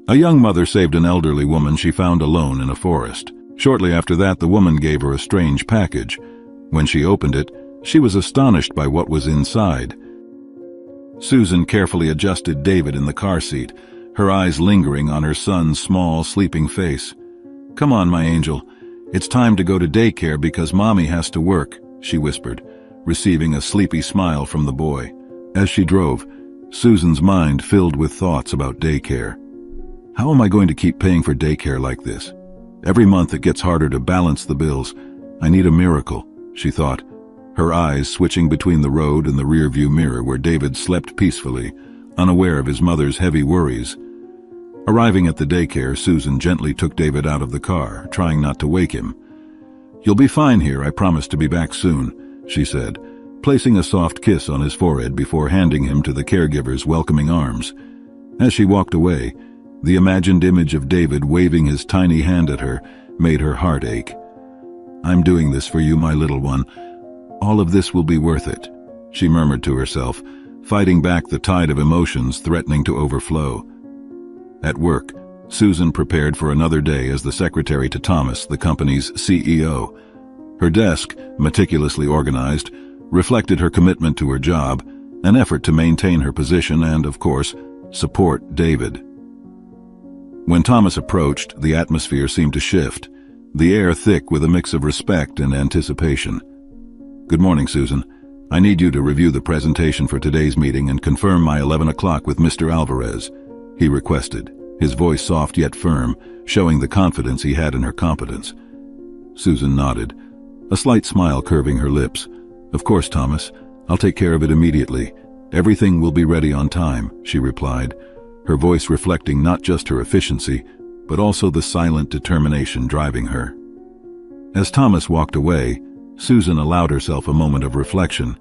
A young mother saved an elderly woman she found alone in a forest. Shortly after that, the woman gave her a strange package. When she opened it, she was astonished by what was inside. Susan carefully adjusted David in the car seat, her eyes lingering on her son's small, sleeping face. "Come on, my angel. It's time to go to daycare because Mommy has to work," she whispered, receiving a sleepy smile from the boy. As she drove, Susan's mind filled with thoughts about daycare. How am I going to keep paying for daycare like this? Every month it gets harder to balance the bills. I need a miracle, she thought, her eyes switching between the road and the rearview mirror where David slept peacefully, unaware of his mother's heavy worries. Arriving at the daycare, Susan gently took David out of the car, trying not to wake him. "You'll be fine here, I promise to be back soon," she said, placing a soft kiss on his forehead before handing him to the caregiver's welcoming arms. As she walked away, the imagined image of David waving his tiny hand at her made her heart ache. "I'm doing this for you, my little one. All of this will be worth it," she murmured to herself, fighting back the tide of emotions threatening to overflow. At work, Susan prepared for another day as the secretary to Thomas, the company's CEO. Her desk, meticulously organized, reflected her commitment to her job, an effort to maintain her position and, of course, support David. When Thomas approached, the atmosphere seemed to shift, the air thick with a mix of respect and anticipation. "Good morning, Susan. I need you to review the presentation for today's meeting and confirm my 11 o'clock with Mr. Alvarez," he requested, his voice soft yet firm, showing the confidence he had in her competence. Susan nodded, a slight smile curving her lips. "Of course, Thomas. I'll take care of it immediately. Everything will be ready on time," she replied, her voice reflecting not just her efficiency, but also the silent determination driving her. As Thomas walked away, Susan allowed herself a moment of reflection.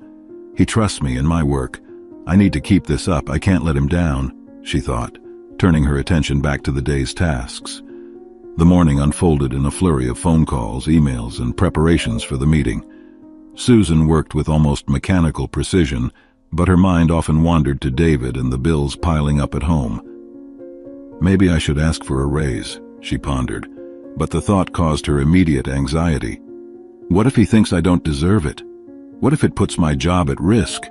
"He trusts me in my work. I need to keep this up. I can't let him down," she thought, turning her attention back to the day's tasks. The morning unfolded in a flurry of phone calls, emails, and preparations for the meeting. Susan worked with almost mechanical precision, but her mind often wandered to David and the bills piling up at home. "Maybe I should ask for a raise," she pondered, but the thought caused her immediate anxiety. "What if he thinks I don't deserve it? What if it puts my job at risk?"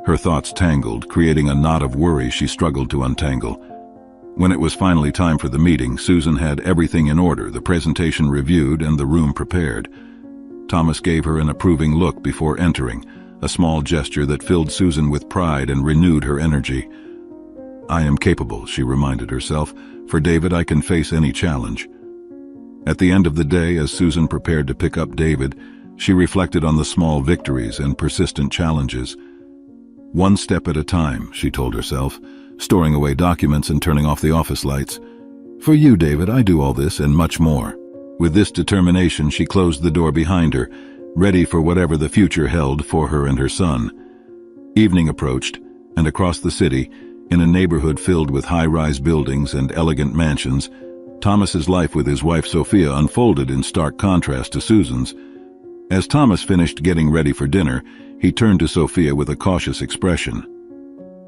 Her thoughts tangled, creating a knot of worry she struggled to untangle. When it was finally time for the meeting, Susan had everything in order, the presentation reviewed and the room prepared. Thomas gave her an approving look before entering, a small gesture that filled Susan with pride and renewed her energy. "I am capable," she reminded herself. "For David, I can face any challenge." At the end of the day, as Susan prepared to pick up David, she reflected on the small victories and persistent challenges. "One step at a time," she told herself, storing away documents and turning off the office lights. "For you, David, I do all this and much more." With this determination, she closed the door behind her, ready for whatever the future held for her and her son. Evening approached, and across the city, in a neighborhood filled with high-rise buildings and elegant mansions, Thomas's life with his wife Sophia unfolded in stark contrast to Susan's. As Thomas finished getting ready for dinner, he turned to Sophia with a cautious expression.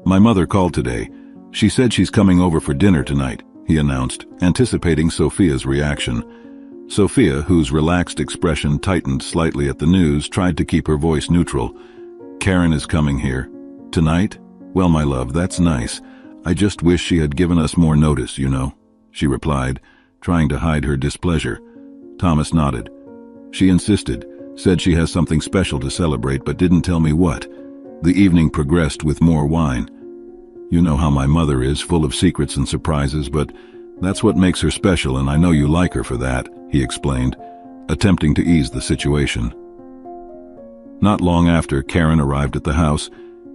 "My mother called today. She said she's coming over for dinner tonight," he announced, anticipating Sophia's reaction. Sophia, whose relaxed expression tightened slightly at the news, tried to keep her voice neutral. "Karen is coming here. Tonight? Well, my love, that's nice. I just wish she had given us more notice, you know," she replied, trying to hide her displeasure. Thomas nodded. "She insisted, said she has something special to celebrate, but didn't tell me what." The evening progressed with more wine. "You know how my mother is, full of secrets and surprises, but that's what makes her special, and I know you like her for that," he explained, attempting to ease the situation. Not long after, Karen arrived at the house,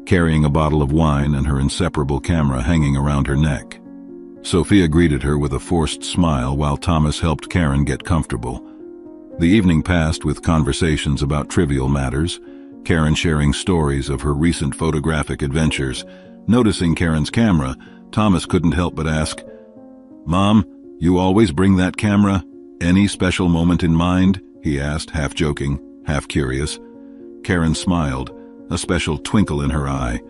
carrying a bottle of wine and her inseparable camera hanging around her neck. Sophia greeted her with a forced smile while Thomas helped Karen get comfortable. The evening passed with conversations about trivial matters, Karen sharing stories of her recent photographic adventures. Noticing Karen's camera, Thomas couldn't help but ask, "Mom, you always bring that camera? Any special moment in mind?" he asked, half joking, half curious. Karen smiled, a special twinkle in her eye.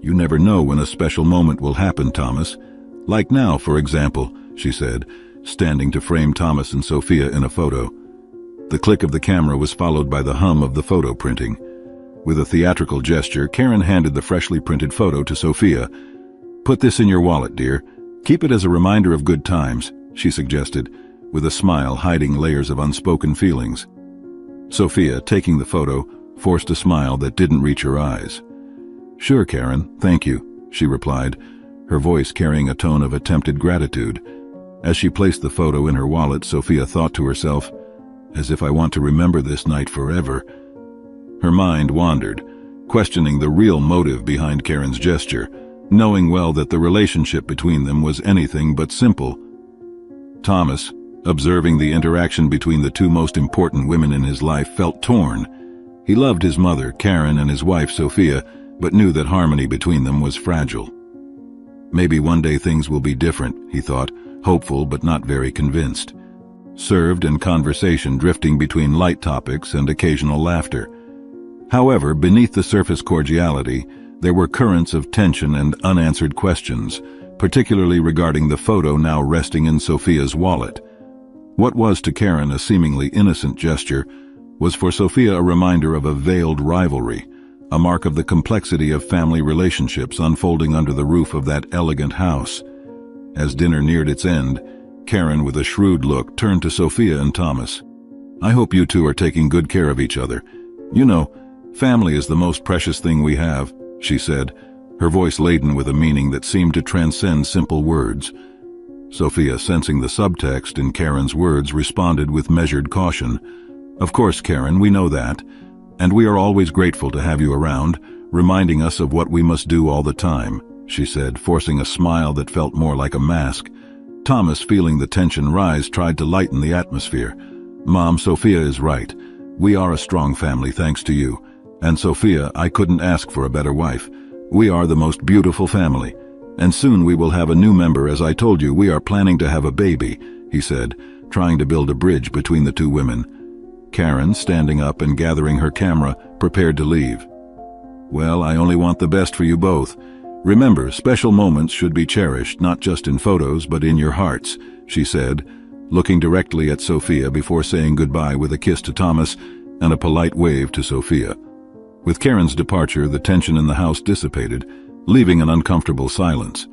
"You never know when a special moment will happen, Thomas. Like now, for example, she said, standing to frame Thomas and Sophia in a photo. The click of the camera was followed by the hum of the photo printing. With a theatrical gesture, Karen handed the freshly printed photo to Sophia. "Put this in your wallet, dear. Keep it as a reminder of good times," she suggested, with a smile hiding layers of unspoken feelings. Sophia, taking the photo, forced a smile that didn't reach her eyes. "Sure, Karen, thank you," she replied, her voice carrying a tone of attempted gratitude. As she placed the photo in her wallet, Sophia thought to herself, "As if I want to remember this night forever." Her mind wandered, questioning the real motive behind Karen's gesture, knowing well that the relationship between them was anything but simple. Thomas, observing the interaction between the two most important women in his life, felt torn. He loved his mother, Karen, and his wife, Sophia, but knew that harmony between them was fragile. Maybe one day things will be different, he thought, hopeful but not very convinced. Served in conversation drifting between light topics and occasional laughter. However, beneath the surface cordiality, there were currents of tension and unanswered questions, particularly regarding the photo now resting in Sophia's wallet. What was to Karen a seemingly innocent gesture was for Sophia a reminder of a veiled rivalry, a mark of the complexity of family relationships unfolding under the roof of that elegant house. As dinner neared its end, Karen, with a shrewd look, turned to Sophia and Thomas. "I hope you two are taking good care of each other. You know, family is the most precious thing we have," she said, her voice laden with a meaning that seemed to transcend simple words. Sophia, sensing the subtext in Karen's words, responded with measured caution. "Of course, Karen, we know that. And we are always grateful to have you around, reminding us of what we must do all the time," she said, forcing a smile that felt more like a mask. Thomas, feeling the tension rise, tried to lighten the atmosphere. "Mom, Sophia is right. We are a strong family thanks to you. And Sophia, I couldn't ask for a better wife. We are the most beautiful family. And soon we will have a new member. As I told you, we are planning to have a baby," he said, trying to build a bridge between the two women. Karen, standing up and gathering her camera, prepared to leave. "Well, I only want the best for you both. Remember, special moments should be cherished, not just in photos, but in your hearts," she said, looking directly at Sophia before saying goodbye with a kiss to Thomas and a polite wave to Sophia. With Karen's departure, the tension in the house dissipated, leaving an uncomfortable silence.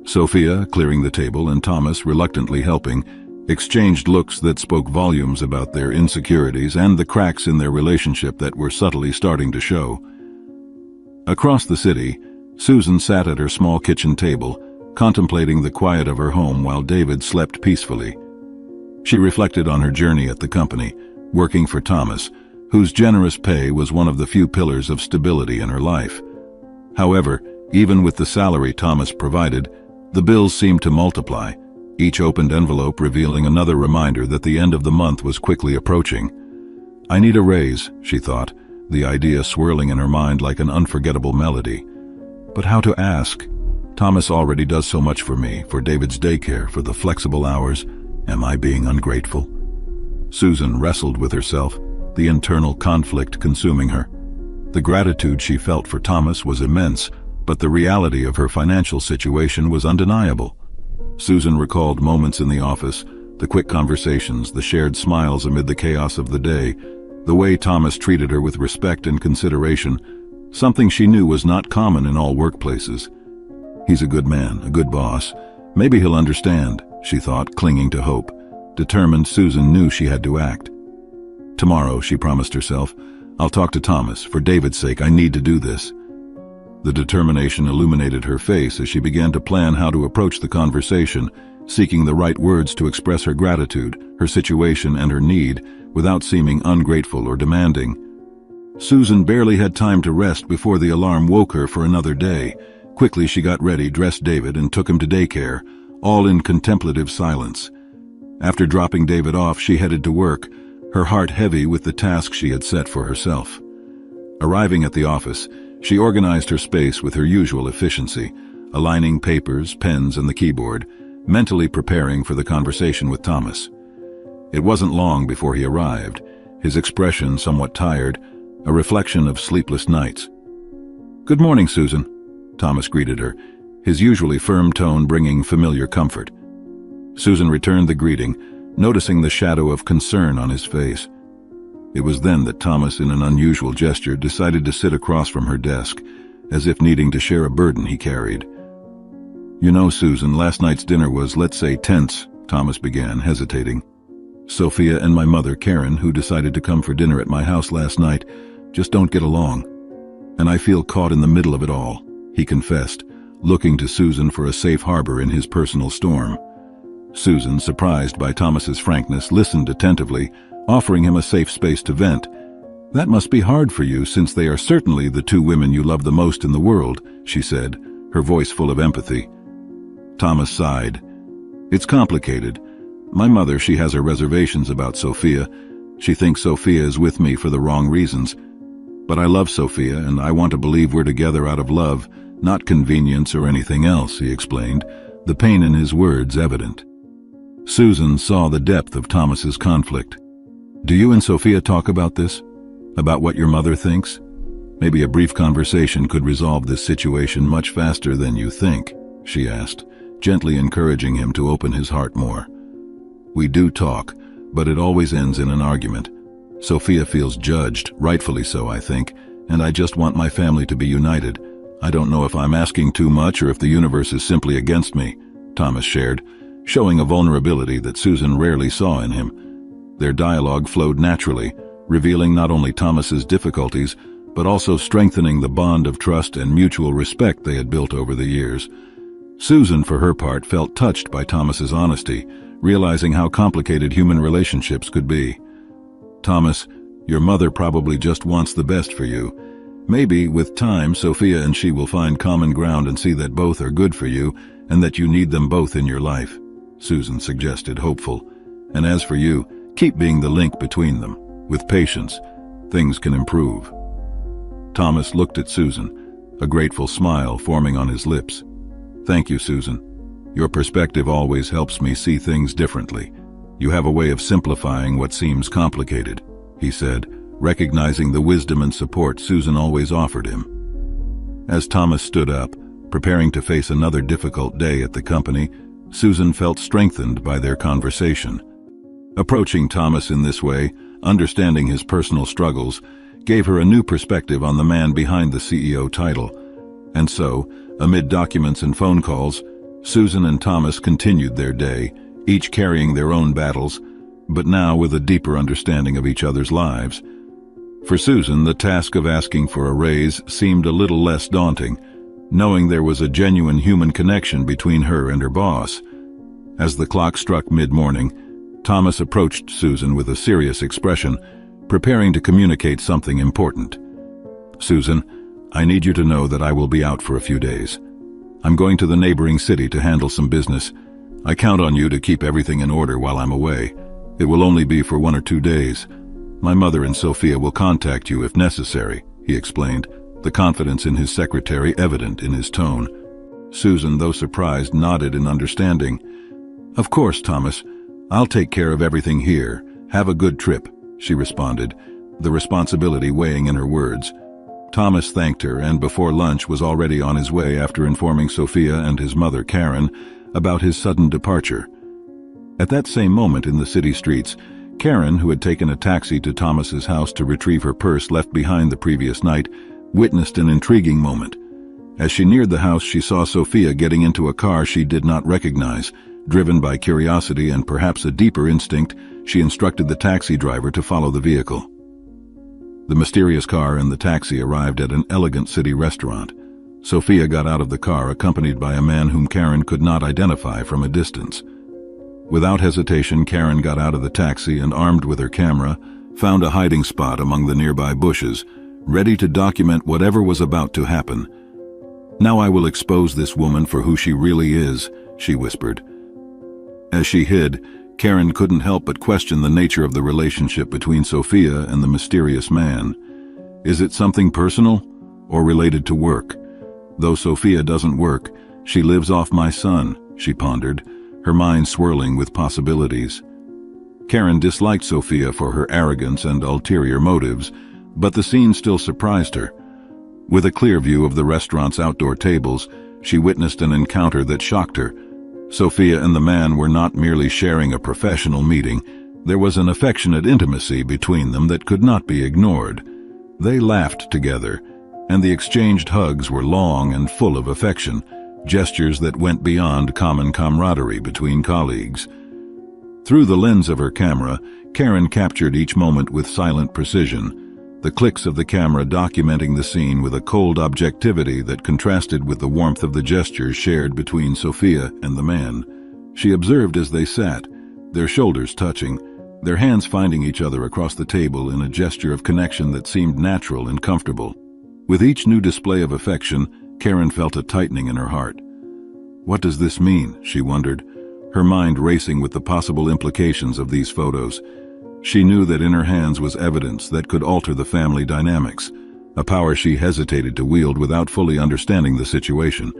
Sophia, clearing the table, and Thomas, reluctantly helping, exchanged looks that spoke volumes about their insecurities and the cracks in their relationship that were subtly starting to show. Across the city, Susan sat at her small kitchen table, contemplating the quiet of her home while David slept peacefully. She reflected on her journey at the company, working for Thomas, whose generous pay was one of the few pillars of stability in her life. However, even with the salary Thomas provided, the bills seemed to multiply, each opened envelope revealing another reminder that the end of the month was quickly approaching. "I need a raise," she thought, the idea swirling in her mind like an unforgettable melody. But how to ask? Thomas already does so much for me, for David's daycare, for the flexible hours. Am I being ungrateful? Susan wrestled with herself, the internal conflict consuming her. The gratitude she felt for Thomas was immense, but the reality of her financial situation was undeniable. Susan recalled moments in the office, the quick conversations, the shared smiles amid the chaos of the day, the way Thomas treated her with respect and consideration, something she knew was not common in all workplaces. He's a good man, a good boss. Maybe he'll understand, she thought, clinging to hope. Determined, Susan knew she had to act. Tomorrow, she promised herself, I'll talk to Thomas. For David's sake, I need to do this. The determination illuminated her face as she began to plan how to approach the conversation, seeking the right words to express her gratitude, her situation, and her need, without seeming ungrateful or demanding. Susan barely had time to rest before the alarm woke her for another day. Quickly she got ready, dressed David, and took him to daycare, all in contemplative silence. After dropping David off, she headed to work, her heart heavy with the task she had set for herself. Arriving at the office, she organized her space with her usual efficiency, aligning papers, pens, and the keyboard, mentally preparing for the conversation with Thomas. It wasn't long before he arrived, his expression somewhat tired, a reflection of sleepless nights. "Good morning, Susan," Thomas greeted her, his usually firm tone bringing familiar comfort. Susan returned the greeting, noticing the shadow of concern on his face. It was then that Thomas, in an unusual gesture, decided to sit across from her desk, as if needing to share a burden he carried. "You know, Susan, last night's dinner was, let's say, tense," Thomas began, hesitating. "Sophia and my mother, Karen, who decided to come for dinner at my house last night, just don't get along. And I feel caught in the middle of it all," he confessed, looking to Susan for a safe harbor in his personal storm. Susan, surprised by Thomas's frankness, listened attentively, offering him a safe space to vent. "That must be hard for you, since they are certainly the two women you love the most in the world," she said, her voice full of empathy. Thomas sighed. "It's complicated. My mother, she has her reservations about Sophia. She thinks Sophia is with me for the wrong reasons. But I love Sophia, and I want to believe we're together out of love, not convenience or anything else," he explained, the pain in his words evident. Susan saw the depth of Thomas's conflict. "Do you and Sophia talk about this? About what your mother thinks? Maybe a brief conversation could resolve this situation much faster than you think," she asked, gently encouraging him to open his heart more. "We do talk, but it always ends in an argument. Sophia feels judged, rightfully so, I think, and I just want my family to be united. I don't know if I'm asking too much or if the universe is simply against me," Thomas shared, showing a vulnerability that Susan rarely saw in him. Their dialogue flowed naturally, revealing not only Thomas's difficulties, but also strengthening the bond of trust and mutual respect they had built over the years. Susan, for her part, felt touched by Thomas's honesty, realizing how complicated human relationships could be. "Thomas, your mother probably just wants the best for you. Maybe, with time, Sophia and she will find common ground and see that both are good for you and that you need them both in your life," Susan suggested, hopeful. "And as for you, keep being the link between them. With patience, things can improve." Thomas looked at Susan, a grateful smile forming on his lips. "Thank you, Susan. Your perspective always helps me see things differently. You have a way of simplifying what seems complicated," he said, recognizing the wisdom and support Susan always offered him. As Thomas stood up, preparing to face another difficult day at the company, Susan felt strengthened by their conversation. Approaching Thomas in this way, understanding his personal struggles, gave her a new perspective on the man behind the CEO title. And so, amid documents and phone calls, Susan and Thomas continued their day, each carrying their own battles, but now with a deeper understanding of each other's lives. For Susan, the task of asking for a raise seemed a little less daunting, knowing there was a genuine human connection between her and her boss. As the clock struck mid-morning, Thomas approached Susan with a serious expression, preparing to communicate something important. "Susan, I need you to know that I will be out for a few days. I'm going to the neighboring city to handle some business. I count on you to keep everything in order while I'm away. It will only be for 1 or 2 days. My mother and Sophia will contact you if necessary," he explained, the confidence in his secretary evident in his tone. Susan, though surprised, nodded in understanding. "Of course, Thomas. I'll take care of everything here. Have a good trip," she responded, the responsibility weighing in her words. Thomas thanked her, and before lunch was already on his way after informing Sophia and his mother, Karen, about his sudden departure. At that same moment in the city streets, Karen, who had taken a taxi to Thomas's house to retrieve her purse left behind the previous night, witnessed an intriguing moment. As she neared the house, she saw Sophia getting into a car she did not recognize. Driven by curiosity and perhaps a deeper instinct, she instructed the taxi driver to follow the vehicle. The mysterious car and the taxi arrived at an elegant city restaurant. Sophia got out of the car accompanied by a man whom Karen could not identify from a distance. Without hesitation, Karen got out of the taxi and, armed with her camera, found a hiding spot among the nearby bushes, ready to document whatever was about to happen. "Now I will expose this woman for who she really is," she whispered. As she hid, Karen couldn't help but question the nature of the relationship between Sophia and the mysterious man. Is it something personal or related to work? Though Sophia doesn't work, she lives off my son, she pondered, her mind swirling with possibilities. Karen disliked Sophia for her arrogance and ulterior motives, but the scene still surprised her. With a clear view of the restaurant's outdoor tables, she witnessed an encounter that shocked her. Sophia and the man were not merely sharing a professional meeting. There was an affectionate intimacy between them that could not be ignored. They laughed together, and the exchanged hugs were long and full of affection, gestures that went beyond common camaraderie between colleagues. Through the lens of her camera, Karen captured each moment with silent precision, the clicks of the camera documenting the scene with a cold objectivity that contrasted with the warmth of the gestures shared between Sophia and the man. She observed as they sat, their shoulders touching, their hands finding each other across the table in a gesture of connection that seemed natural and comfortable. With each new display of affection, Karen felt a tightening in her heart. What does this mean? She wondered, her mind racing with the possible implications of these photos. She knew that in her hands was evidence that could alter the family dynamics, a power she hesitated to wield without fully understanding the situation.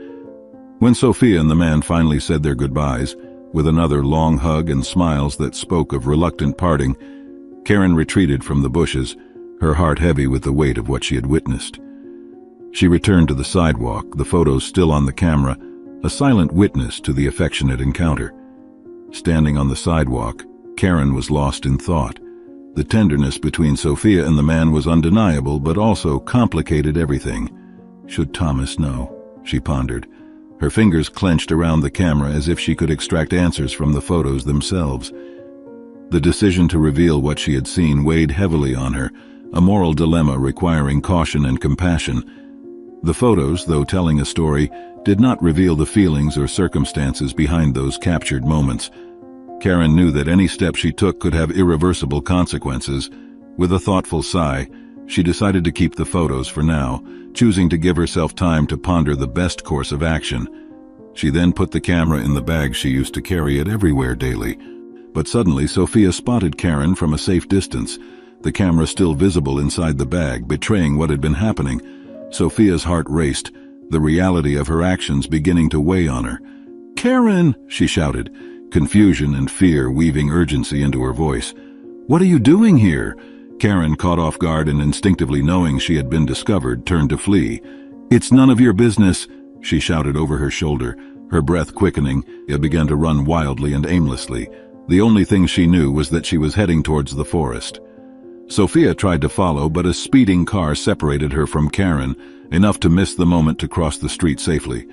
When Sophia and the man finally said their goodbyes, with another long hug and smiles that spoke of reluctant parting, Karen retreated from the bushes, her heart heavy with the weight of what she had witnessed. She returned to the sidewalk, the photos still on the camera, a silent witness to the affectionate encounter. Standing on the sidewalk, Karen was lost in thought. The tenderness between Sophia and the man was undeniable, but also complicated everything. Should Thomas know? She pondered. Her fingers clenched around the camera as if she could extract answers from the photos themselves. The decision to reveal what she had seen weighed heavily on her, a moral dilemma requiring caution and compassion. The photos, though telling a story, did not reveal the feelings or circumstances behind those captured moments. Karen knew that any step she took could have irreversible consequences. With a thoughtful sigh, she decided to keep the photos for now, choosing to give herself time to ponder the best course of action. She then put the camera in the bag she used to carry it everywhere daily. But suddenly Sophia spotted Karen from a safe distance, the camera still visible inside the bag, betraying what had been happening. Sophia's heart raced, the reality of her actions beginning to weigh on her. "Karen!" she shouted, confusion and fear weaving urgency into her voice. "What are you doing here?" Karen, caught off guard and instinctively knowing she had been discovered, turned to flee. "It's none of your business," she shouted over her shoulder, her breath quickening. It began to run wildly and aimlessly. The only thing she knew was that she was heading towards the forest. Sophia tried to follow, but a speeding car separated her from Karen, enough to miss the moment to cross the street safely.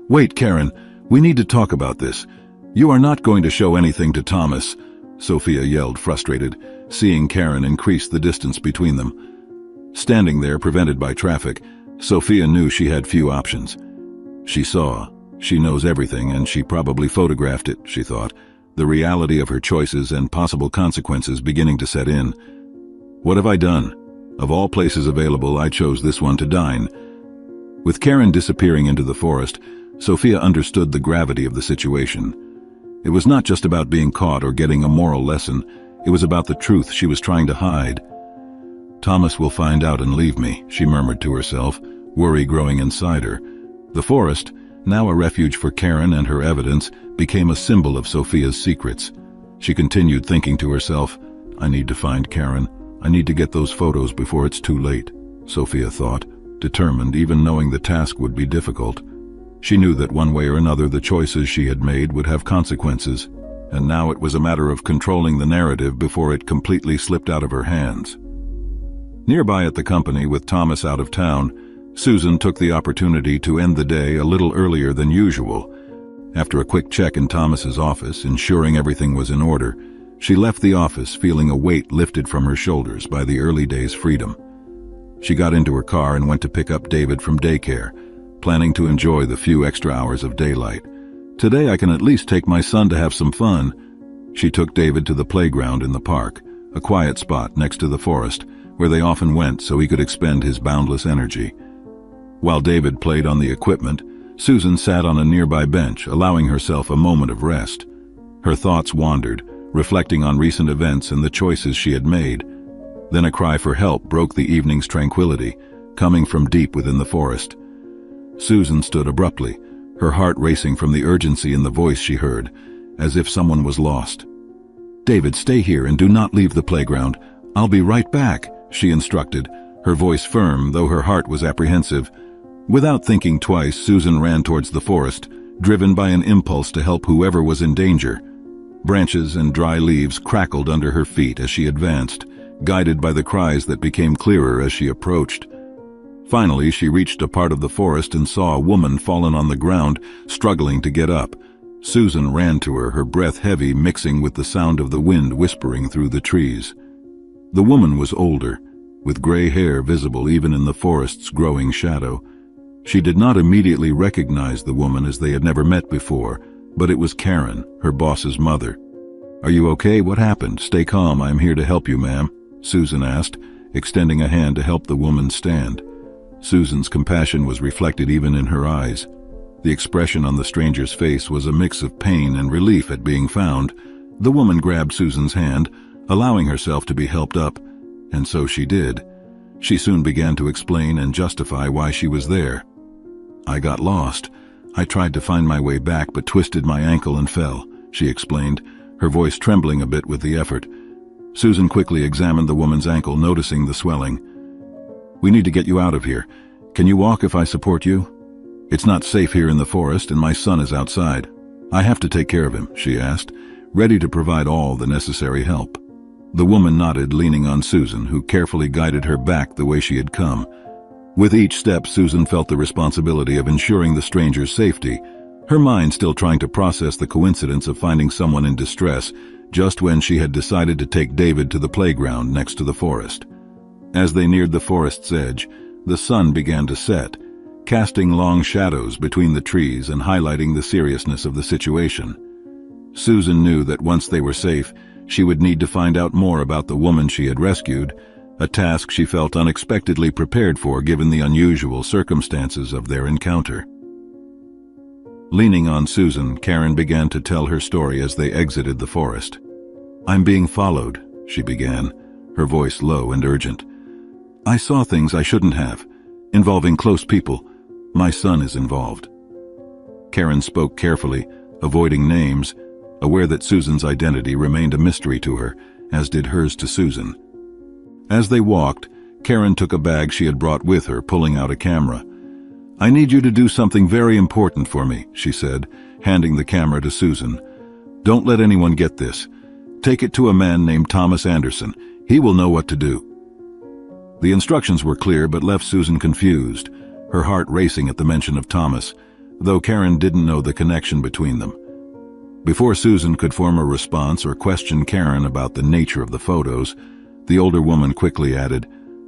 "Wait, Karen, we need to talk about this. You are not going to show anything to Thomas," Sophia yelled, frustrated, seeing Karen increase the distance between them. Standing there, prevented by traffic, Sophia knew she had few options. She saw, she knows everything, and she probably photographed it, she thought, the reality of her choices and possible consequences beginning to set in. What have I done? Of all places available, I chose this one to dine. With Karen disappearing into the forest, Sophia understood the gravity of the situation. It was not just about being caught or getting a moral lesson, it was about the truth she was trying to hide. "Thomas will find out and leave me," she murmured to herself, worry growing inside her. The forest, now a refuge for Karen and her evidence, became a symbol of Sophia's secrets. She continued thinking to herself, "I need to find Karen. I need to get those photos before it's too late," Sophia thought, determined even knowing the task would be difficult. She knew that one way or another the choices she had made would have consequences, and now it was a matter of controlling the narrative before it completely slipped out of her hands. Nearby at the company, with Thomas out of town, Susan took the opportunity to end the day a little earlier than usual. After a quick check in Thomas's office, ensuring everything was in order, she left the office feeling a weight lifted from her shoulders by the early day's freedom. She got into her car and went to pick up David from daycare, planning to enjoy the few extra hours of daylight. "Today I can at least take my son to have some fun." She took David to the playground in the park, a quiet spot next to the forest, where they often went so he could expend his boundless energy. While David played on the equipment, Susan sat on a nearby bench, allowing herself a moment of rest. Her thoughts wandered, reflecting on recent events and the choices she had made. Then a cry for help broke the evening's tranquility, coming from deep within the forest. Susan stood abruptly, her heart racing from the urgency in the voice she heard, as if someone was lost. "David, stay here and do not leave the playground. I'll be right back," she instructed, her voice firm, though her heart was apprehensive. Without thinking twice, Susan ran towards the forest, driven by an impulse to help whoever was in danger. Branches and dry leaves crackled under her feet as she advanced, guided by the cries that became clearer as she approached. Finally, she reached a part of the forest and saw a woman fallen on the ground, struggling to get up. Susan ran to her, her breath heavy, mixing with the sound of the wind whispering through the trees. The woman was older, with gray hair visible even in the forest's growing shadow. She did not immediately recognize the woman as they had never met before, but it was Karen, her boss's mother. "Are you okay? What happened? Stay calm. I'm here to help you, ma'am," Susan asked, extending a hand to help the woman stand. Susan's compassion was reflected even in her eyes. The expression on the stranger's face was a mix of pain and relief at being found. The woman grabbed Susan's hand, allowing herself to be helped up, and so she did. She soon began to explain and justify why she was there. "I got lost. I tried to find my way back but twisted my ankle and fell," she explained, her voice trembling a bit with the effort. Susan quickly examined the woman's ankle, noticing the swelling. "We need to get you out of here. Can you walk if I support you? It's not safe here in the forest and my son is outside. I have to take care of him," she asked, ready to provide all the necessary help. The woman nodded, leaning on Susan, who carefully guided her back the way she had come. With each step, Susan felt the responsibility of ensuring the stranger's safety, her mind still trying to process the coincidence of finding someone in distress just when she had decided to take David to the playground next to the forest. As they neared the forest's edge, the sun began to set, casting long shadows between the trees and highlighting the seriousness of the situation. Susan knew that once they were safe, she would need to find out more about the woman she had rescued, a task she felt unexpectedly prepared for given the unusual circumstances of their encounter. Leaning on Susan, Karen began to tell her story as they exited the forest. "I'm being followed," she began, her voice low and urgent. "I saw things I shouldn't have, involving close people. My son is involved." Karen spoke carefully, avoiding names, aware that Susan's identity remained a mystery to her, as did hers to Susan. As they walked, Karen took a bag she had brought with her, pulling out a camera. "I need you to do something very important for me," she said, handing the camera to Susan. "Don't let anyone get this. Take it to a man named Thomas Anderson. He will know what to do." The instructions were clear but left Susan confused, her heart racing at the mention of Thomas, though Karen didn't know the connection between them. Before Susan could form a response or question Karen about the nature of the photos, the older woman quickly added,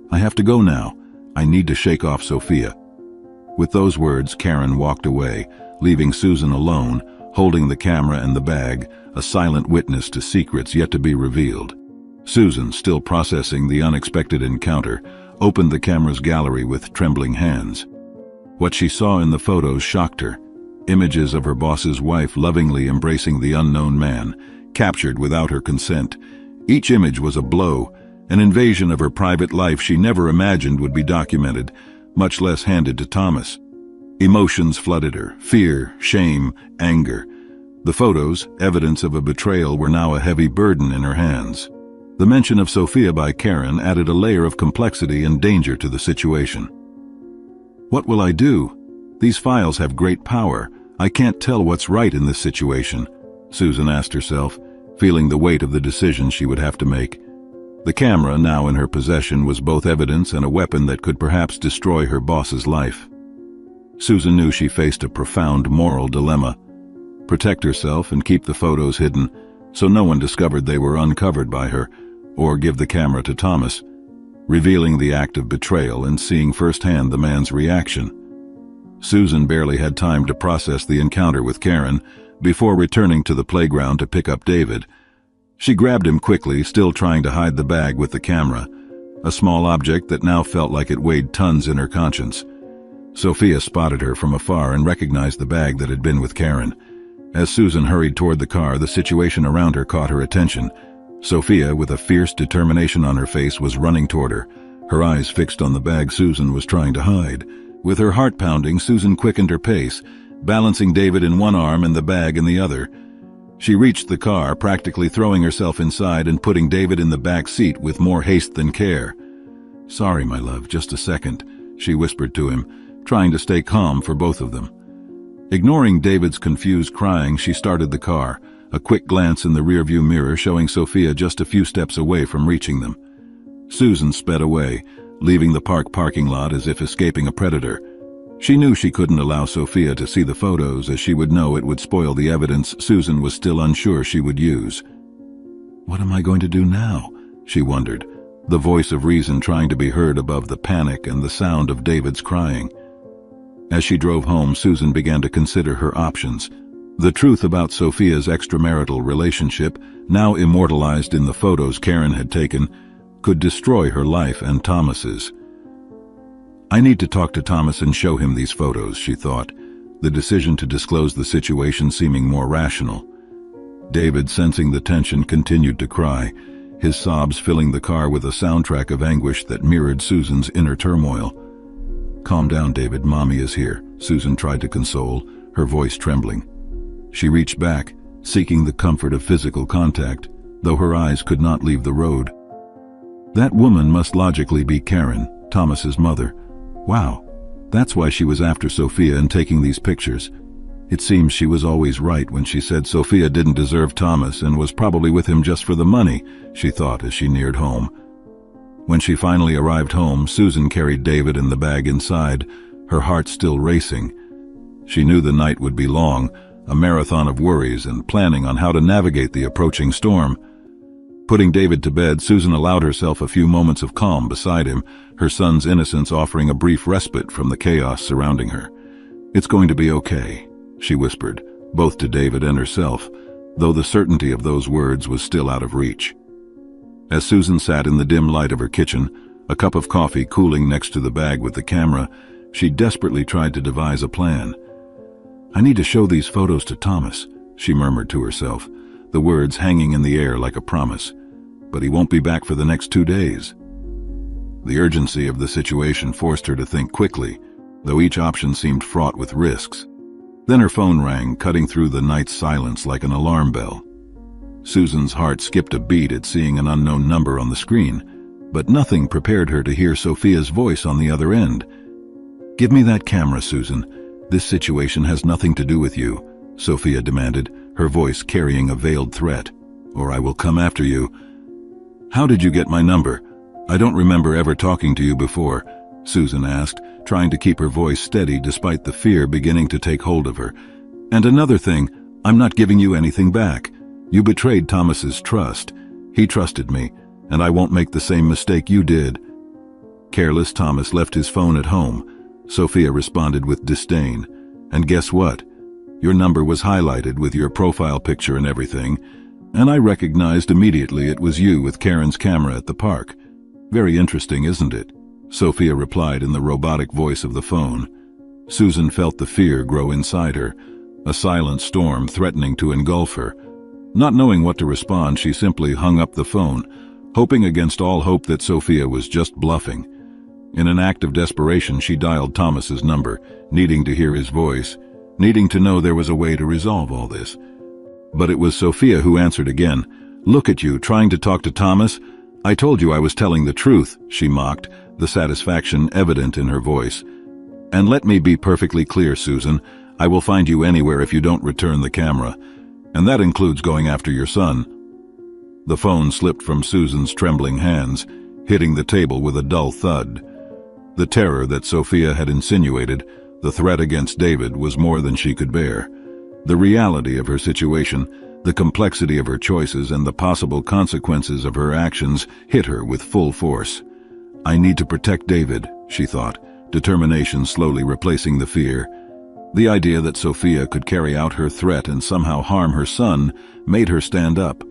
"I have to go now. I need to shake off Sophia." With those words, Karen walked away, leaving Susan alone, holding the camera and the bag, a silent witness to secrets yet to be revealed. Susan, still processing the unexpected encounter, opened the camera's gallery with trembling hands. What she saw in the photos shocked her. Images of her boss's wife lovingly embracing the unknown man, captured without her consent. Each image was a blow, an invasion of her private life she never imagined would be documented, much less handed to Thomas. Emotions flooded her: fear, shame, anger. The photos, evidence of a betrayal, were now a heavy burden in her hands. The mention of Sophia by Karen added a layer of complexity and danger to the situation. "What will I do? These files have great power. I can't tell what's right in this situation," Susan asked herself, feeling the weight of the decision she would have to make. The camera, now in her possession, was both evidence and a weapon that could perhaps destroy her boss's life. Susan knew she faced a profound moral dilemma: protect herself and keep the photos hidden so no one discovered they were uncovered by her, or give the camera to Thomas, revealing the act of betrayal and seeing firsthand the man's reaction. Susan barely had time to process the encounter with Karen before returning to the playground to pick up David. She grabbed him quickly, still trying to hide the bag with the camera, a small object that now felt like it weighed tons in her conscience. Sophia spotted her from afar and recognized the bag that had been with Karen. As Susan hurried toward the car, the situation around her caught her attention. Sophia, with a fierce determination on her face, was running toward her, her eyes fixed on the bag Susan was trying to hide. With her heart pounding, Susan quickened her pace, balancing David in one arm and the bag in the other. She reached the car, practically throwing herself inside and putting David in the back seat with more haste than care. "Sorry, my love, just a second," she whispered to him, trying to stay calm for both of them. Ignoring David's confused crying, she started the car, a quick glance in the rearview mirror showing Sophia just a few steps away from reaching them. Susan sped away, leaving the parking lot as if escaping a predator. She knew she couldn't allow Sophia to see the photos, as she would know it would spoil the evidence Susan was still unsure she would use. "What am I going to do now?" she wondered, the voice of reason trying to be heard above the panic and the sound of David's crying. As she drove home, Susan began to consider her options. The truth about Sophia's extramarital relationship, now immortalized in the photos Karen had taken, could destroy her life and Thomas's. "I need to talk to Thomas and show him these photos," she thought, the decision to disclose the situation seeming more rational. David, sensing the tension, continued to cry, his sobs filling the car with a soundtrack of anguish that mirrored Susan's inner turmoil. "Calm down, David, Mommy is here," Susan tried to console, her voice trembling. She reached back, seeking the comfort of physical contact, though her eyes could not leave the road. That woman must logically be Karen, Thomas's mother. Wow, that's why she was after Sophia and taking these pictures. It seems she was always right when she said Sophia didn't deserve Thomas and was probably with him just for the money, she thought as she neared home. When she finally arrived home, Susan carried David and the bag inside, her heart still racing. She knew the night would be long, a marathon of worries and planning on how to navigate the approaching storm. Putting David to bed, Susan allowed herself a few moments of calm beside him, her son's innocence offering a brief respite from the chaos surrounding her. "It's going to be okay," she whispered, both to David and herself, though the certainty of those words was still out of reach. As Susan sat in the dim light of her kitchen, a cup of coffee cooling next to the bag with the camera, she desperately tried to devise a plan. "I need to show these photos to Thomas," she murmured to herself, the words hanging in the air like a promise. "But he won't be back for the next 2 days." The urgency of the situation forced her to think quickly, though each option seemed fraught with risks. Then her phone rang, cutting through the night's silence like an alarm bell. Susan's heart skipped a beat at seeing an unknown number on the screen, but nothing prepared her to hear Sophia's voice on the other end. "Give me that camera, Susan. This situation has nothing to do with you," Sophia demanded, her voice carrying a veiled threat. "Or I will come after you." "How did you get my number? I don't remember ever talking to you before," Susan asked, trying to keep her voice steady despite the fear beginning to take hold of her. "And another thing, I'm not giving you anything back. You betrayed Thomas's trust. He trusted me, and I won't make the same mistake you did." "Careless Thomas left his phone at home," Sophia responded with disdain. "And guess what? Your number was highlighted with your profile picture and everything, and I recognized immediately it was you with Karen's camera at the park. Very interesting, isn't it?" Sophia replied in the robotic voice of the phone. Susan felt the fear grow inside her, a silent storm threatening to engulf her. Not knowing what to respond, she simply hung up the phone, hoping against all hope that Sophia was just bluffing. In an act of desperation, she dialed Thomas's number, needing to hear his voice, needing to know there was a way to resolve all this. But it was Sophia who answered again. "Look at you, trying to talk to Thomas? I told you I was telling the truth," she mocked, the satisfaction evident in her voice. "And let me be perfectly clear, Susan, I will find you anywhere if you don't return the camera. And that includes going after your son." The phone slipped from Susan's trembling hands, hitting the table with a dull thud. The terror that Sophia had insinuated, the threat against David, was more than she could bear. The reality of her situation, the complexity of her choices, and the possible consequences of her actions hit her with full force. "I need to protect David," she thought, determination slowly replacing the fear. The idea that Sophia could carry out her threat and somehow harm her son made her stand up.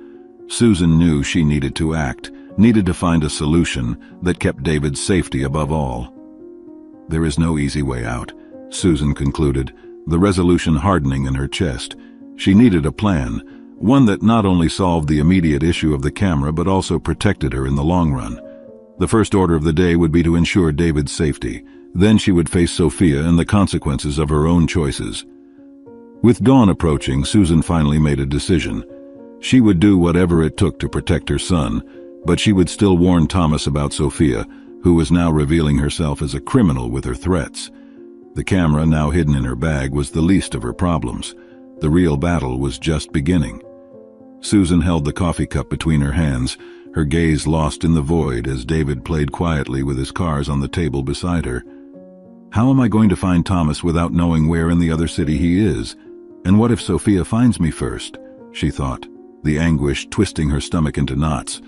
Susan knew she needed to act, needed to find a solution that kept David's safety above all. "There is no easy way out," Susan concluded, the resolution hardening in her chest. She needed a plan, one that not only solved the immediate issue of the camera but also protected her in the long run. The first order of the day would be to ensure David's safety. Then she would face Sophia and the consequences of her own choices. With dawn approaching, Susan finally made a decision. She would do whatever it took to protect her son, but she would still warn Thomas about Sophia, who was now revealing herself as a criminal with her threats. The camera, now hidden in her bag, was the least of her problems. The real battle was just beginning. Susan held the coffee cup between her hands, her gaze lost in the void as David played quietly with his cards on the table beside her. How am I going to find Thomas without knowing where in the other city he is? And what if Sophia finds me first? She thought, the anguish twisting her stomach into knots.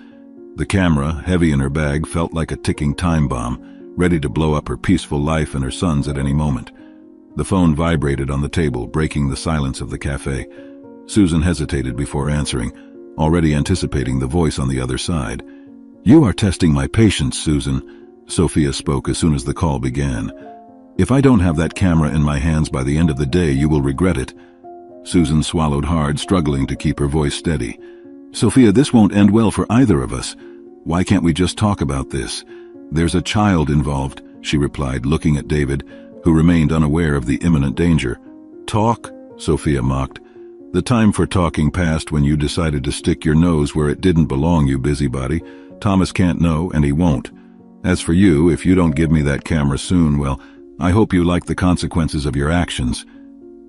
The camera, heavy in her bag, felt like a ticking time bomb, ready to blow up her peaceful life and her son's at any moment. The phone vibrated on the table, breaking the silence of the cafe. Susan hesitated before answering, already anticipating the voice on the other side. "You are testing my patience, Susan," Sophia spoke as soon as the call began. "If I don't have that camera in my hands by the end of the day, you will regret it." Susan swallowed hard, struggling to keep her voice steady. "Sophia, this won't end well for either of us. Why can't we just talk about this? There's a child involved," she replied, looking at David, who remained unaware of the imminent danger. "Talk?" Sophia mocked. "The time for talking passed when you decided to stick your nose where it didn't belong, you busybody. Thomas can't know, and he won't. As for you, if you don't give me that camera soon, well, I hope you like the consequences of your actions."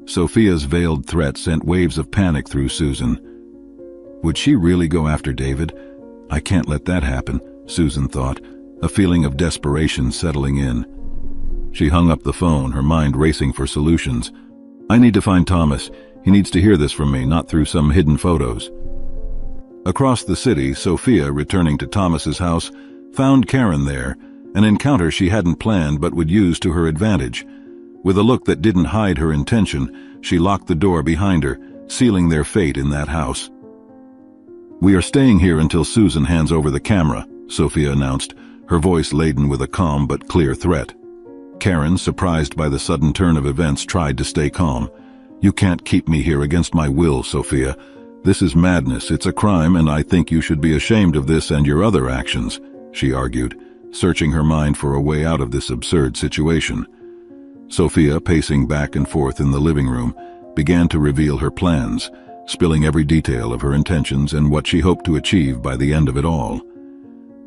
Sophia's veiled threat sent waves of panic through Susan. Would she really go after David? I can't let that happen, Susan thought, a feeling of desperation settling in. She hung up the phone, her mind racing for solutions. "I need to find Thomas. He needs to hear this from me, not through some hidden photos." Across the city, Sophia, returning to Thomas's house, found Karen there, an encounter she hadn't planned but would use to her advantage. With a look that didn't hide her intention, she locked the door behind her, sealing their fate in that house. "We are staying here until Susan hands over the camera," Sophia announced, her voice laden with a calm but clear threat. Karen, surprised by the sudden turn of events, tried to stay calm. "You can't keep me here against my will, Sophia. This is madness, it's a crime, and I think you should be ashamed of this and your other actions," she argued, searching her mind for a way out of this absurd situation. Sophia, pacing back and forth in the living room, began to reveal her plans, spilling every detail of her intentions and what she hoped to achieve by the end of it all.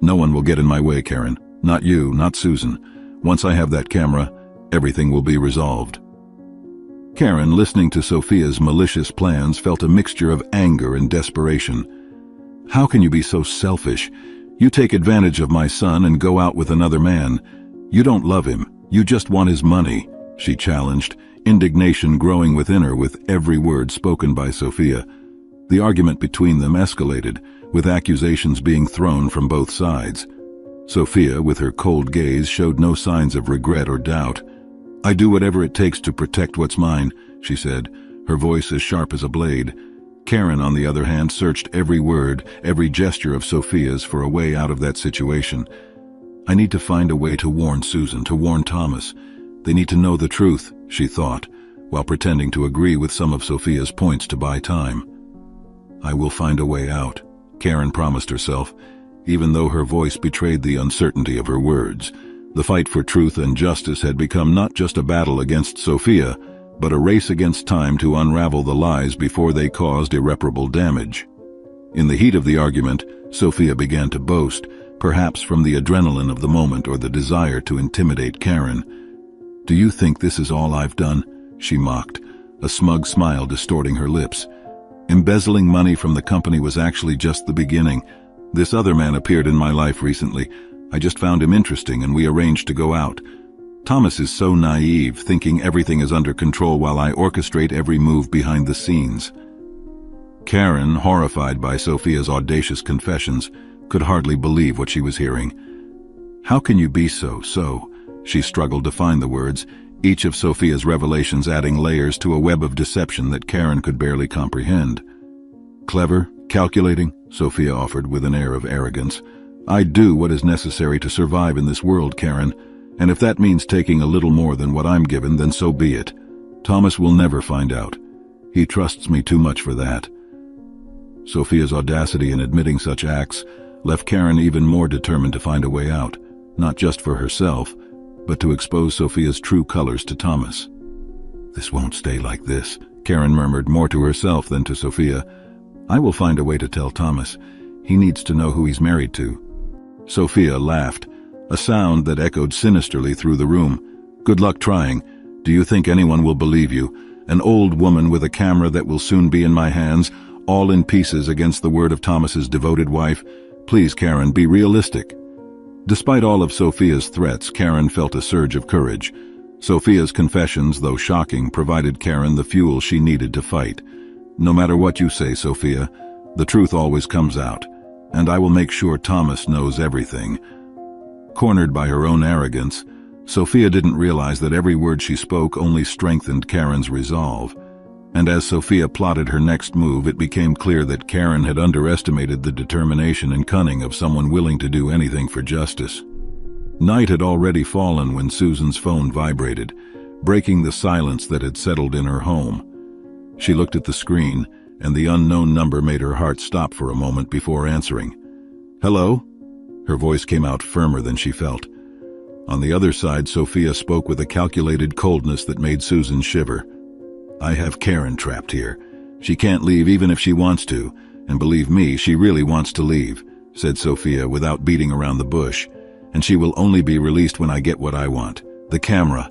"No one will get in my way, Karen. Not you, not Susan. Once I have that camera, everything will be resolved." Karen, listening to Sophia's malicious plans, felt a mixture of anger and desperation. "How can you be so selfish? You take advantage of my son and go out with another man. You don't love him. You just want his money," she challenged, indignation growing within her with every word spoken by Sophia. The argument between them escalated, with accusations being thrown from both sides. Sophia, with her cold gaze, showed no signs of regret or doubt. "I do whatever it takes to protect what's mine," she said, her voice as sharp as a blade. Karen, on the other hand, searched every word, every gesture of Sophia's for a way out of that situation. "I need to find a way to warn Susan, to warn Thomas. They need to know the truth," she thought, while pretending to agree with some of Sophia's points to buy time. "I will find a way out," Karen promised herself, even though her voice betrayed the uncertainty of her words. The fight for truth and justice had become not just a battle against Sophia, but a race against time to unravel the lies before they caused irreparable damage. In the heat of the argument, Sophia began to boast, perhaps from the adrenaline of the moment or the desire to intimidate Karen. "Do you think this is all I've done?" she mocked, a smug smile distorting her lips. "Embezzling money from the company was actually just the beginning. This other man appeared in my life recently. I just found him interesting and we arranged to go out. Thomas is so naive, thinking everything is under control while I orchestrate every move behind the scenes." Karen, horrified by Sophia's audacious confessions, could hardly believe what she was hearing. "How can you be so?" She struggled to find the words, each of Sophia's revelations adding layers to a web of deception that Karen could barely comprehend. "Clever, calculating," Sophia offered with an air of arrogance. "I do what is necessary to survive in this world, Karen, and if that means taking a little more than what I'm given, then so be it. Thomas will never find out. He trusts me too much for that." Sophia's audacity in admitting such acts left Karen even more determined to find a way out, not just for herself, but to expose Sophia's true colors to Thomas. "This won't stay like this," Karen murmured, more to herself than to Sophia. "I will find a way to tell Thomas. He needs to know who he's married to." Sophia laughed, a sound that echoed sinisterly through the room. "Good luck trying. Do you think anyone will believe you? An old woman with a camera that will soon be in my hands, all in pieces against the word of Thomas's devoted wife? Please, Karen, be realistic." Despite all of Sophia's threats, Karen felt a surge of courage. Sophia's confessions, though shocking, provided Karen the fuel she needed to fight. "No matter what you say, Sophia, the truth always comes out, and I will make sure Thomas knows everything." Cornered by her own arrogance, Sophia didn't realize that every word she spoke only strengthened Karen's resolve. And as Sophia plotted her next move, it became clear that Karen had underestimated the determination and cunning of someone willing to do anything for justice. Night had already fallen when Susan's phone vibrated, breaking the silence that had settled in her home. She looked at the screen, and the unknown number made her heart stop for a moment before answering. "Hello?" Her voice came out firmer than she felt. On the other side, Sophia spoke with a calculated coldness that made Susan shiver. "I have Karen trapped here. She can't leave even if she wants to, and believe me, she really wants to leave," said Sophia without beating around the bush. "And she will only be released when I get what I want, the camera."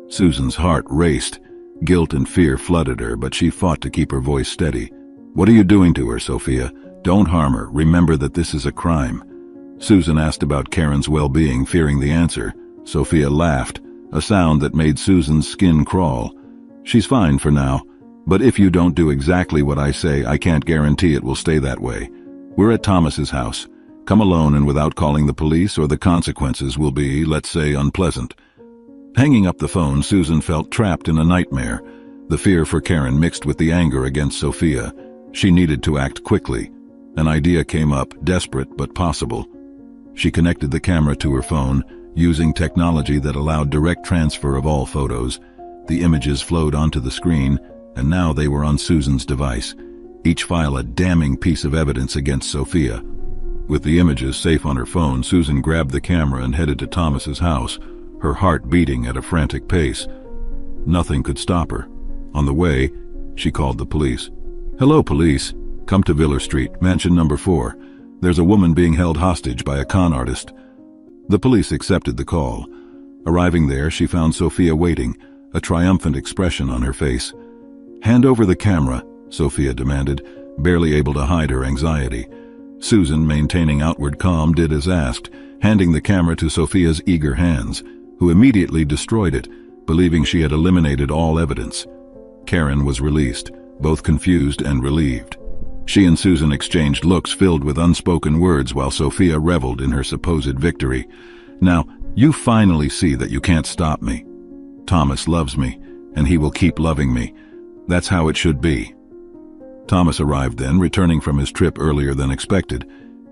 Susan's heart raced. Guilt and fear flooded her, but she fought to keep her voice steady. "What are you doing to her, Sophia? Don't harm her. Remember that this is a crime." Susan asked about Karen's well-being, fearing the answer. Sophia laughed, a sound that made Susan's skin crawl. "She's fine for now, but if you don't do exactly what I say, I can't guarantee it will stay that way. We're at Thomas's house. Come alone and without calling the police, or the consequences will be, let's say, unpleasant." Hanging up the phone, Susan felt trapped in a nightmare. The fear for Karen mixed with the anger against Sophia. She needed to act quickly. An idea came up, desperate but possible. She connected the camera to her phone, using technology that allowed direct transfer of all photos. The images flowed onto the screen, and now they were on Susan's device, each file a damning piece of evidence against Sophia. With the images safe on her phone, Susan grabbed the camera and headed to Thomas's house, her heart beating at a frantic pace. Nothing could stop her. On the way, she called the police. "Hello, police. Come to Viller Street, mansion number 4. There's a woman being held hostage by a con artist." The police accepted the call. Arriving there, she found Sophia waiting, a triumphant expression on her face. "Hand over the camera," Sophia demanded, barely able to hide her anxiety. Susan, maintaining outward calm, did as asked, handing the camera to Sophia's eager hands, who immediately destroyed it, believing she had eliminated all evidence. Karen was released, both confused and relieved. She and Susan exchanged looks filled with unspoken words while Sophia reveled in her supposed victory. "Now, you finally see that you can't stop me. Thomas loves me, and he will keep loving me. That's how it should be." Thomas arrived then, returning from his trip earlier than expected.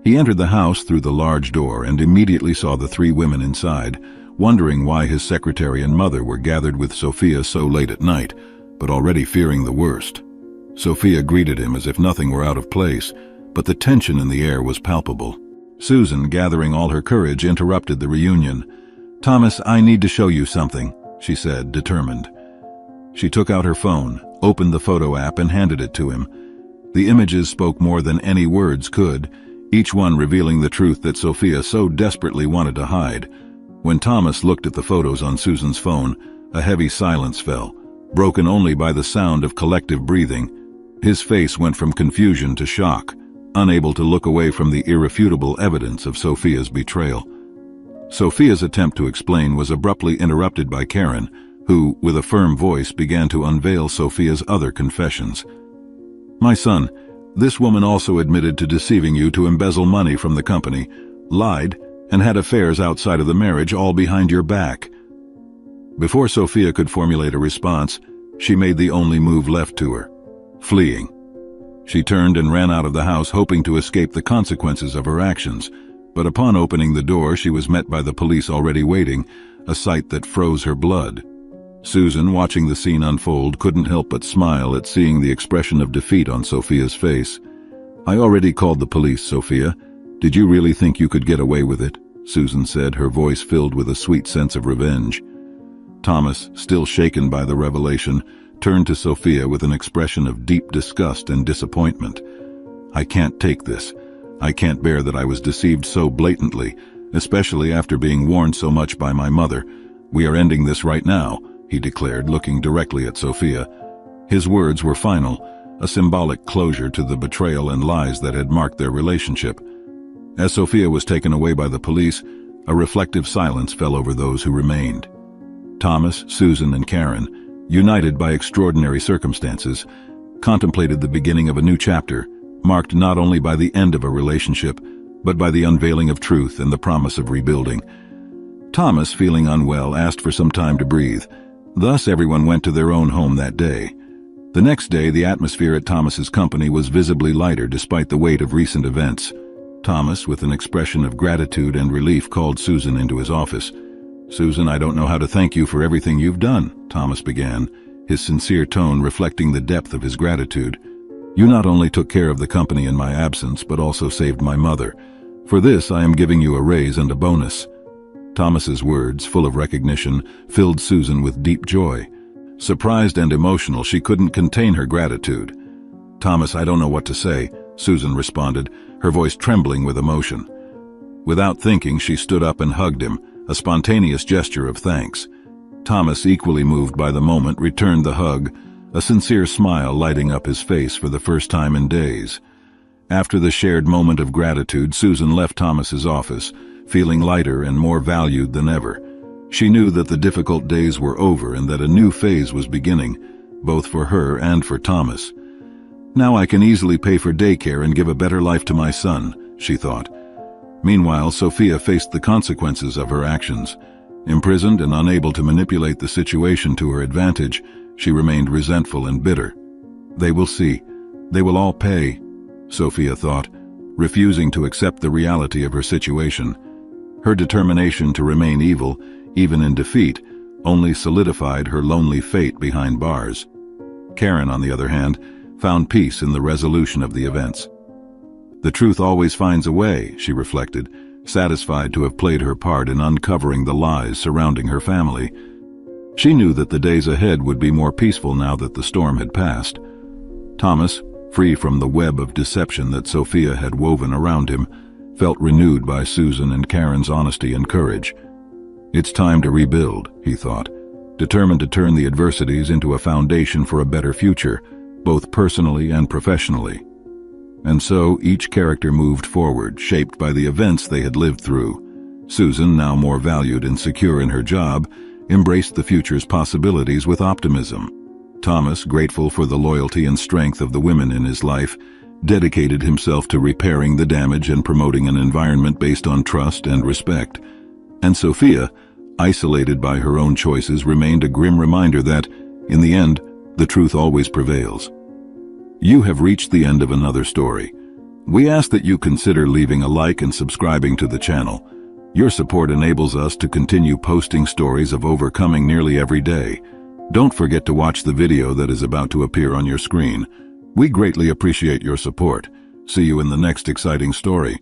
He entered the house through the large door and immediately saw the 3 women inside, wondering why his secretary and mother were gathered with Sophia so late at night, but already fearing the worst. Sophia greeted him as if nothing were out of place, but the tension in the air was palpable. Susan, gathering all her courage, interrupted the reunion. "Thomas, I need to show you something," she said, determined. She took out her phone, opened the photo app, and handed it to him. The images spoke more than any words could, each one revealing the truth that Sophia so desperately wanted to hide. When Thomas looked at the photos on Susan's phone, a heavy silence fell, broken only by the sound of collective breathing. His face went from confusion to shock, unable to look away from the irrefutable evidence of Sophia's betrayal. Sophia's attempt to explain was abruptly interrupted by Karen, who, with a firm voice, began to unveil Sophia's other confessions. "My son, this woman also admitted to deceiving you to embezzle money from the company, lied, and had affairs outside of the marriage, all behind your back." Before Sophia could formulate a response, she made the only move left to her: fleeing. She turned and ran out of the house, hoping to escape the consequences of her actions, but upon opening the door she was met by the police already waiting, a sight that froze her blood. Susan, watching the scene unfold, couldn't help but smile at seeing the expression of defeat on Sophia's face. "I already called the police, Sophia. Did you really think you could get away with it?" Susan said, her voice filled with a sweet sense of revenge. Thomas, still shaken by the revelation, turned to Sophia with an expression of deep disgust and disappointment. "I can't take this. I can't bear that I was deceived so blatantly, especially after being warned so much by my mother. We are ending this right now," he declared, looking directly at Sophia. His words were final, a symbolic closure to the betrayal and lies that had marked their relationship. As Sophia was taken away by the police, a reflective silence fell over those who remained. Thomas, Susan, and Karen, united by extraordinary circumstances, contemplated the beginning of a new chapter, marked not only by the end of a relationship, but by the unveiling of truth and the promise of rebuilding. Thomas, feeling unwell, asked for some time to breathe. Thus everyone went to their own home that day. The next day, the atmosphere at Thomas's company was visibly lighter despite the weight of recent events. Thomas, with an expression of gratitude and relief, called Susan into his office. "Susan, I don't know how to thank you for everything you've done," Thomas began, his sincere tone reflecting the depth of his gratitude. "You not only took care of the company in my absence, but also saved my mother. For this, I am giving you a raise and a bonus." Thomas's words, full of recognition, filled Susan with deep joy. Surprised and emotional, she couldn't contain her gratitude. "Thomas, I don't know what to say," Susan responded, her voice trembling with emotion. Without thinking, she stood up and hugged him, a spontaneous gesture of thanks. Thomas, equally moved by the moment, returned the hug, a sincere smile lighting up his face for the first time in days. After the shared moment of gratitude, Susan left Thomas's office, feeling lighter and more valued than ever. She knew that the difficult days were over and that a new phase was beginning, both for her and for Thomas. "Now I can easily pay for daycare and give a better life to my son," she thought. Meanwhile, Sophia faced the consequences of her actions. Imprisoned and unable to manipulate the situation to her advantage, she remained resentful and bitter. "They will see. They will all pay," Sophia thought, refusing to accept the reality of her situation. Her determination to remain evil, even in defeat, only solidified her lonely fate behind bars. Karen, on the other hand, found peace in the resolution of the events. "The truth always finds a way," she reflected, satisfied to have played her part in uncovering the lies surrounding her family. She knew that the days ahead would be more peaceful now that the storm had passed. Thomas, free from the web of deception that Sophia had woven around him, felt renewed by Susan and Karen's honesty and courage. "It's time to rebuild," he thought, determined to turn the adversities into a foundation for a better future, both personally and professionally. And so each character moved forward, shaped by the events they had lived through. Susan, now more valued and secure in her job, embraced the future's possibilities with optimism. Thomas, grateful for the loyalty and strength of the women in his life, dedicated himself to repairing the damage and promoting an environment based on trust and respect. And Sophia, isolated by her own choices, remained a grim reminder that, in the end, the truth always prevails. You have reached the end of another story. We ask that you consider leaving a like and subscribing to the channel. Your support enables us to continue posting stories of overcoming nearly every day. Don't forget to watch the video that is about to appear on your screen. We greatly appreciate your support. See you in the next exciting story.